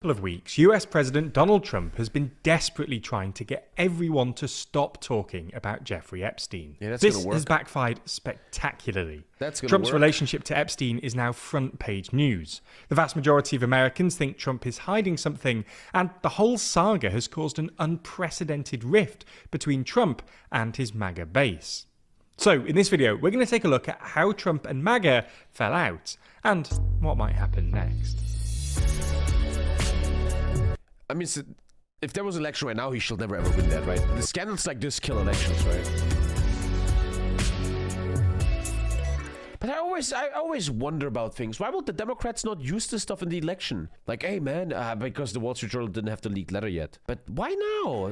Of weeks, US President Donald Trump has been desperately trying to get everyone to stop talking about Jeffrey Epstein. This has backfired spectacularly. Trump's relationship to Epstein is now front-page news. The vast majority of Americans think Trump is hiding something, and the whole saga has caused an unprecedented rift between Trump and his Maga base. So, in this video, we're going to take a look at how Trump and Maga fell out, and what might happen next. I mean, if there was an election right now, he should never ever win that, right? The scandals like this kill elections, right? But I always wonder about things. Why would the Democrats not use this stuff in the election? Like, hey man, because the Wall Street Journal didn't have the leaked letter yet. But why now?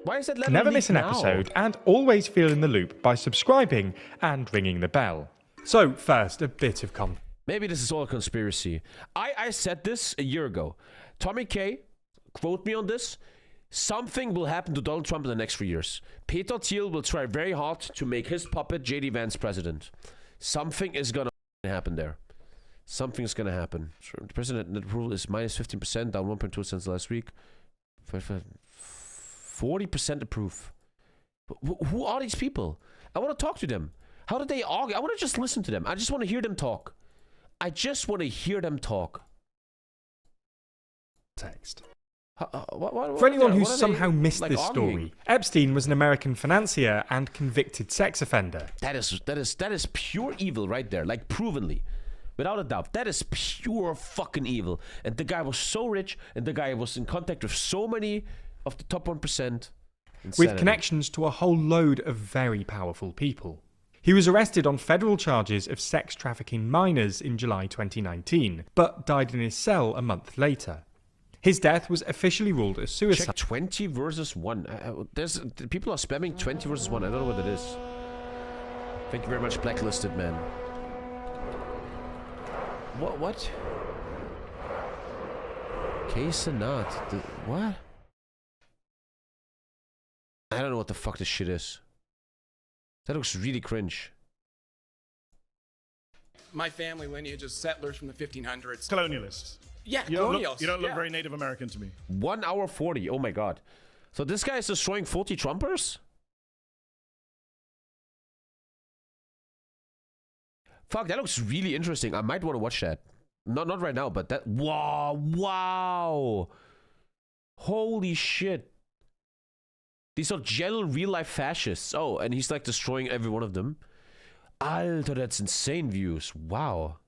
Why is that letter Never leaked miss an now? episode, and always feel in the loop by subscribing and ringing the bell. So first, a bit of context. Maybe this is all a conspiracy. I said this a year ago. TommyKay, quote me on this. Something will happen to Donald Trump in the next 3 years. Peter Thiel will try very hard to make his puppet J.D. Vance president. Something is gonna happen there. Something is gonna happen. The president net approval is minus 15%, down 1.2 since last week. 40% approve. Who are these people? I want to talk to them. How did they argue? I want to just listen to them. I just want to hear them talk. I just want to hear them talk. Text. What For anyone who somehow missed this story, Epstein was an American financier and convicted sex offender. That is pure evil right there, like provenly, without a doubt. That is pure fucking evil. And the guy was so rich, and the guy was in contact with so many of the top 1%. With connections to a whole load of very powerful people. He was arrested on federal charges of sex trafficking minors in July 2019, but died in his cell a month later. His death was officially ruled a suicide. Check 20 versus 1. People are spamming 20 versus 1. I don't know what it is. Thank you very much, blacklisted man. What? Case or not? What? I don't know what the fuck this shit is. That looks really cringe. My family lineage is settlers from the 1500s. Colonialists. Yeah, You colonials. don't look very Native American to me. 1 hour 40. Oh my god. So this guy is destroying 40 Trumpers? Fuck, that looks really interesting. I might want to watch that. Not right now, but that... Wow. Holy shit. These are general real-life fascists. Oh, and he's like destroying every one of them. Alter, that's insane views. Wow.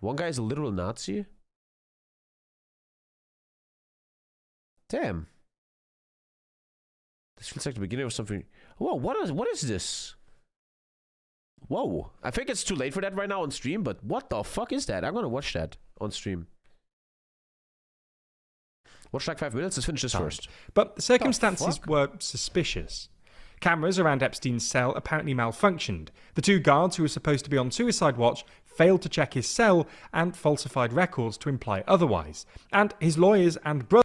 One guy is a literal Nazi? Damn. This feels like the beginning of something. Whoa, what is this? Whoa. I think it's too late for that right now on stream, but what the fuck is that? I'm gonna watch that on stream. Watch like 5 minutes, let's finish this first. But the circumstances were suspicious. Cameras around Epstein's cell apparently malfunctioned. The 2 guards who were supposed to be on suicide watch failed to check his cell and falsified records to imply otherwise. And his lawyers and brother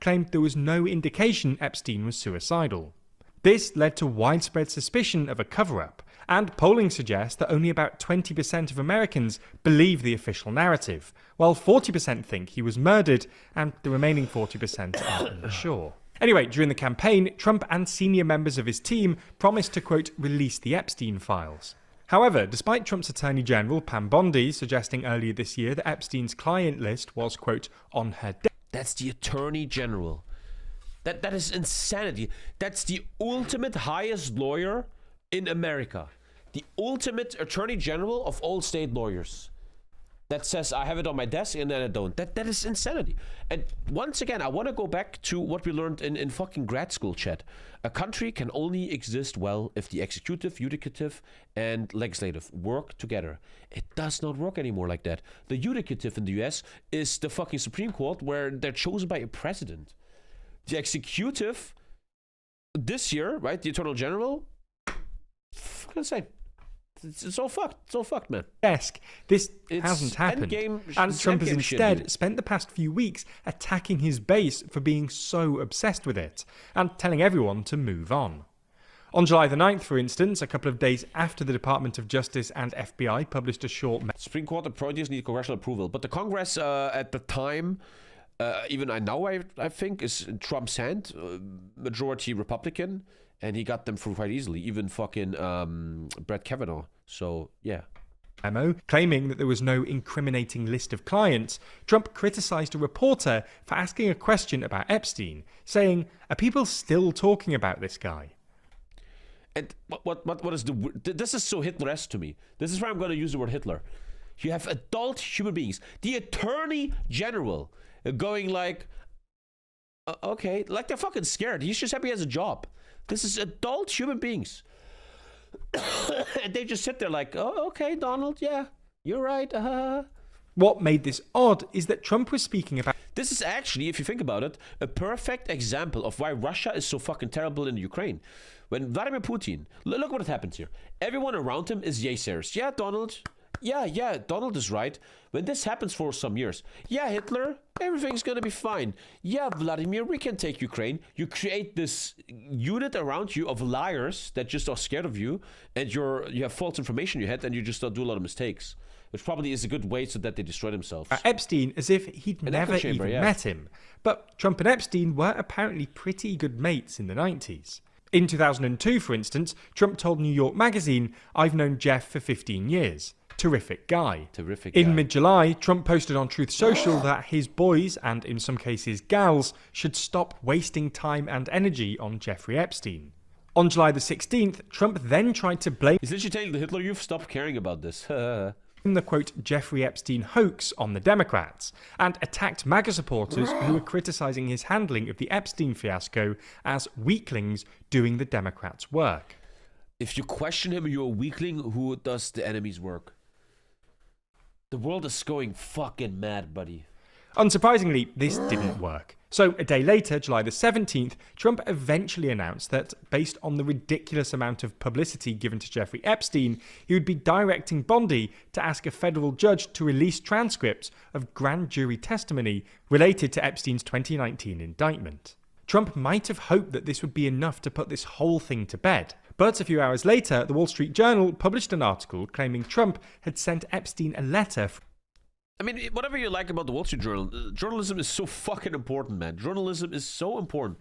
claimed there was no indication Epstein was suicidal. This led to widespread suspicion of a cover-up, and polling suggests that only about 20% of Americans believe the official narrative, while 40% think he was murdered, and the remaining 40% are unsure. Anyway, during the campaign, Trump and senior members of his team promised to, quote, release the Epstein files. However, despite Trump's Attorney General Pam Bondi suggesting earlier this year that Epstein's client list was, quote, on her desk. That's the Attorney General. That is insanity. That's the ultimate highest lawyer in America. The ultimate Attorney General of all state lawyers. That says, I have it on my desk and then I don't. That is insanity. And once again, I want to go back to what we learned in fucking grad school chat. A country can only exist well if the executive, judicative, and legislative work together. It does not work anymore like that. The judicative in the US is the fucking Supreme Court where they're chosen by a president. The executive, this year, right, the Attorney General, what can I say? It's all fucked. It's all fucked, man. Desk. This hasn't happened. And Trump has instead spent the past few weeks attacking his base for being so obsessed with it and telling everyone to move on. On July the 9th, for instance, a couple of days after the Department of Justice and FBI published a short... Supreme Court approaches need congressional approval. But the Congress at the time, even I think, is in Trump's hand, majority Republican, and he got them through quite easily, even fucking Brett Kavanaugh. So, yeah. Memo claiming that there was no incriminating list of clients, Trump criticized a reporter for asking a question about Epstein, saying, "Are people still talking about this guy?" And what is this is so Hitler-esque to me. This is where I'm going to use the word Hitler. You have adult human beings. The Attorney General going like, okay, like they're fucking scared. He's just happy he has a job. This is adult human beings. And they just sit there like, oh, okay, Donald, yeah, you're right. What made this odd is that Trump was speaking about... This is actually, if you think about it, a perfect example of why Russia is so fucking terrible in Ukraine. When Vladimir Putin, look what happens here. Everyone around him is yaysayers. Yeah, Donald. Yeah, Donald is right. When this happens for some years, yeah, Hitler, everything's gonna be fine. Yeah, Vladimir, we can take Ukraine. You create this unit around you of liars that just are scared of you, and you have false information in your head, and you just do a lot of mistakes. Which probably is a good way so that they destroy themselves. Epstein, as if he'd never even met him. But Trump and Epstein were apparently pretty good mates in the 90s. In 2002, for instance, Trump told New York Magazine, "I've known Jeff for 15 years. Terrific guy." In mid-July, Trump posted on Truth Social that his boys, and in some cases gals, should stop wasting time and energy on Jeffrey Epstein. On July the 16th, Trump then tried to blame... He's literally telling the Hitler, you've stopped caring about this. the quote Jeffrey Epstein hoax on the Democrats, and attacked Maga supporters who were criticizing his handling of the Epstein fiasco as weaklings doing the Democrats' work. If you question him, you're a weakling who does the enemy's work. The world is going fucking mad, buddy. Unsurprisingly, this didn't work. So a day later, July the 17th, Trump eventually announced that, based on the ridiculous amount of publicity given to Jeffrey Epstein, he would be directing Bondi to ask a federal judge to release transcripts of grand jury testimony related to Epstein's 2019 indictment. Trump might have hoped that this would be enough to put this whole thing to bed. But a few hours later, the Wall Street Journal published an article claiming Trump had sent Epstein a letter. I mean, whatever you like about the Wall Street Journal, journalism is so fucking important, man. Journalism is so important.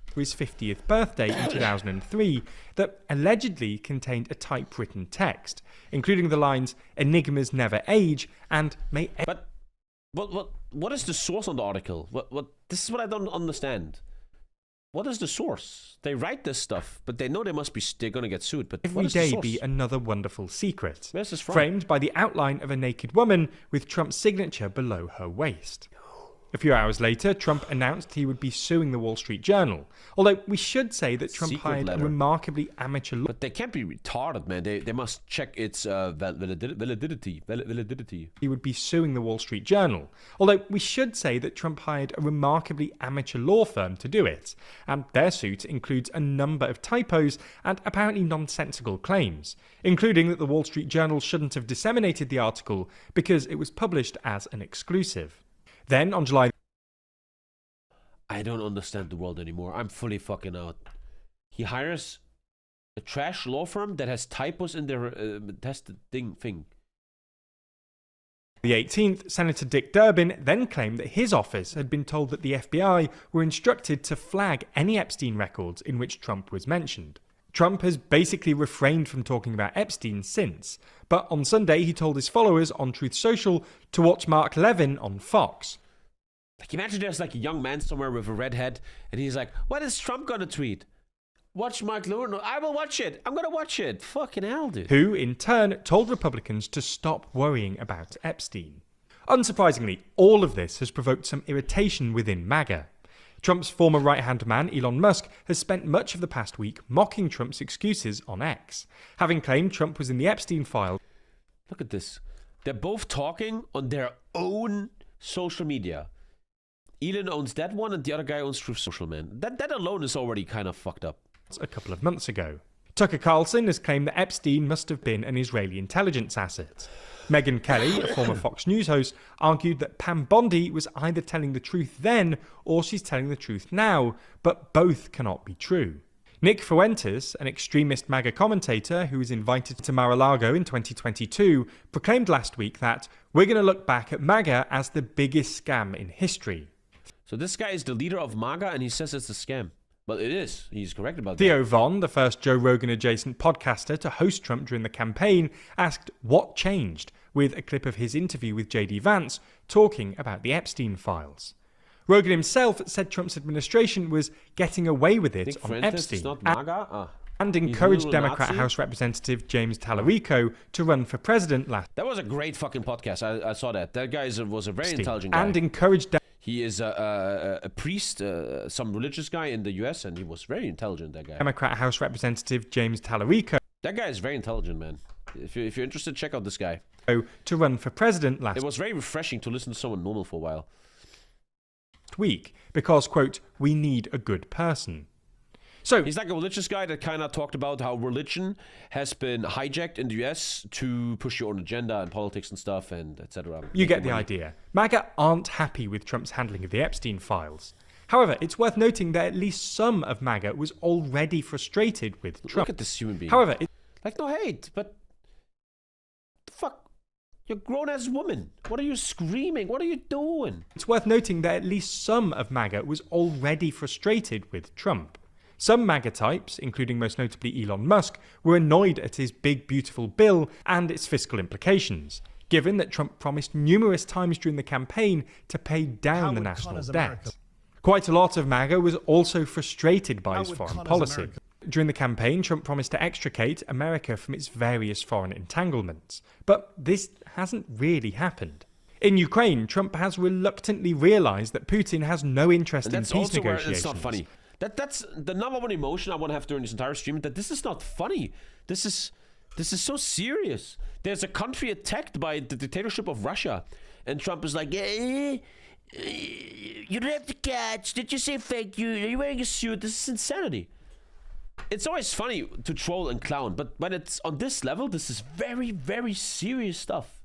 For his 50th birthday in 2003 that allegedly contained a typewritten text, including the lines, "Enigmas never age," and "May..." But what is the source on the article? This is what I don't understand. What is the source? They write this stuff, but they know they're going to get sued. But every day be another wonderful secret. Where's this from? Framed by the outline of a naked woman with Trump's signature below her waist. A few hours later, Trump announced he would be suing the Wall Street Journal. Although we should say that Trump hired a remarkably amateur lawyer. But they can't be retarded, man. They must check its validity. He would be suing the Wall Street Journal. Although we should say that Trump hired a remarkably amateur law firm to do it. And their suit includes a number of typos and apparently nonsensical claims, including that the Wall Street Journal shouldn't have disseminated the article because it was published as an exclusive. Then, on July... I don't understand the world anymore. I'm fully fucking out. He hires a trash law firm that has typos in their tested thing. The 18th, Senator Dick Durbin then claimed that his office had been told that the FBI were instructed to flag any Epstein records in which Trump was mentioned. Trump has basically refrained from talking about Epstein since, but on Sunday he told his followers on Truth Social to watch Mark Levin on Fox. Like, imagine there's like a young man somewhere with a red head, and he's like, what is Trump gonna tweet? Watch Mark Levin? I will watch it. I'm gonna watch it. Fucking hell, dude. Who, in turn, told Republicans to stop worrying about Epstein. Unsurprisingly, all of this has provoked some irritation within Maga. Trump's former right-hand man, Elon Musk, has spent much of the past week mocking Trump's excuses on X, having claimed Trump was in the Epstein file. Look at this. They're both talking on their own social media. Elon owns that one and the other guy owns Truth Social, man. That alone is already kind of fucked up. A couple of months ago. Tucker Carlson has claimed that Epstein must have been an Israeli intelligence asset. Megyn Kelly, a former Fox News host, argued that Pam Bondi was either telling the truth then or she's telling the truth now, but both cannot be true. Nick Fuentes, an extremist MAGA commentator who was invited to Mar-a-Lago in 2022, proclaimed last week that we're going to look back at MAGA as the biggest scam in history. So this guy is the leader of Maga, and he says it's a scam. Well, it is. He's correct about that. Theo Von, the first Joe Rogan-adjacent podcaster to host Trump during the campaign, asked what changed, with a clip of his interview with J.D. Vance talking about the Epstein files. Rogan himself said Trump's administration was getting away with it Nick on Fuentes Epstein is not Maga? and He's a encouraged little Democrat Nazi? House Representative James Tallarico to run for president last That was a great fucking podcast. I saw that. That guy was a very intelligent guy. and encouraged He is a priest, some religious guy in the U.S., and he was very intelligent, that guy. Democrat House Representative James Tallarico That guy is very intelligent, man. If you're interested, check out this guy. to run for president last It was very refreshing to listen to someone normal for a while. week because, quote, we need a good person. So He's like a religious guy that kind of talked about how religion has been hijacked in the U.S. to push your own agenda and politics and stuff, and etc. you get the idea. MAGA aren't happy with Trump's handling of the Epstein files. However, it's worth noting that at least some of MAGA was already frustrated with Trump. Look at this human being. However, Like, no hate, but the fuck? You're a grown-ass woman. What are you screaming? What are you doing? it's worth noting that at least some of MAGA was already frustrated with Trump. Some MAGA types, including most notably Elon Musk, were annoyed at his big beautiful bill and its fiscal implications, given that Trump promised numerous times during the campaign to pay down the national debt. Quite a lot of MAGA was also frustrated by his foreign policy. During the campaign, Trump promised to extricate America from its various foreign entanglements. But this hasn't really happened. In Ukraine, Trump has reluctantly realised that Putin has no interest And in that's peace also where negotiations. it's not funny. That's the number one emotion I want to have during this entire stream. That this is not funny. This is so serious. There's a country attacked by the dictatorship of Russia, and Trump is like, you don't have to catch. Did you say thank you? Are you wearing a suit? This is insanity. It's always funny to troll and clown, but when it's on this level, this is very, very serious stuff.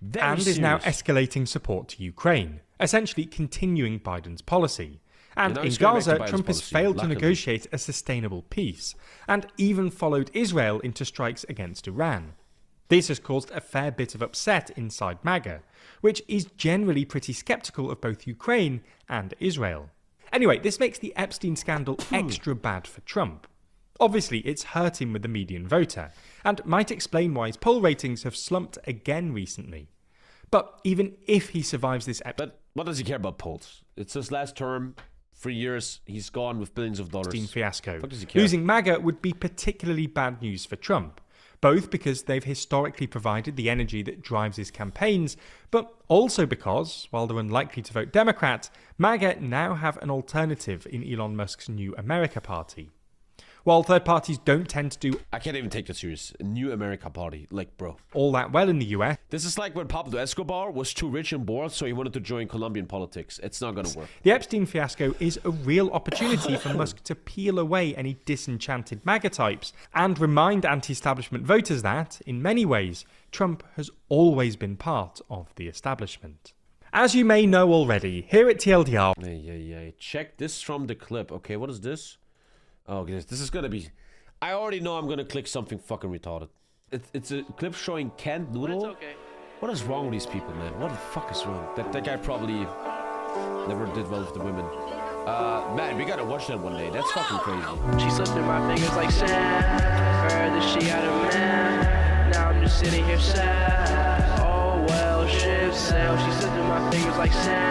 Very and serious. is now escalating support to Ukraine, essentially continuing Biden's policy. And now in he's going back to Gaza, Biden's Trump has policy, failed to luckily. negotiate a sustainable peace, and even followed Israel into strikes against Iran. This has caused a fair bit of upset inside MAGA, which is generally pretty skeptical of both Ukraine and Israel. Anyway, this makes the Epstein scandal extra bad for Trump. Obviously, it's hurt him with the median voter, and might explain why his poll ratings have slumped again recently. But even if he survives this But what does he care about polls? It's his last term. 3 years, he's gone with billions of dollars. Epstein fiasco, What does he care? losing MAGA would be particularly bad news for Trump, both because they've historically provided the energy that drives his campaigns, but also because, while they're unlikely to vote Democrat, MAGA now have an alternative in Elon Musk's New America Party. While third parties don't tend to do I can't even take that serious. A New America Party. Like, bro. all that well in the US, This is like when Pablo Escobar was too rich and bored, so he wanted to join Colombian politics. It's not gonna work. the Epstein fiasco is a real opportunity for Musk to peel away any disenchanted MAGA types and remind anti-establishment voters that, in many ways, Trump has always been part of the establishment. As you may know already, here at TLDR, Yeah. Check this from the clip. Okay, what is this? Oh, goodness. This is gonna be... I already know I'm gonna click something fucking retarded. It's a clip showing canned noodle. It's okay. What is wrong with these people, man? What the fuck is wrong? That guy probably never did well with the women. Man, we gotta watch that one day. That's fucking crazy. She slipped through my fingers like sand. Heard that she had a man. Now I'm just sitting here sad. Oh well, ship sail. She slipped through my fingers like sand.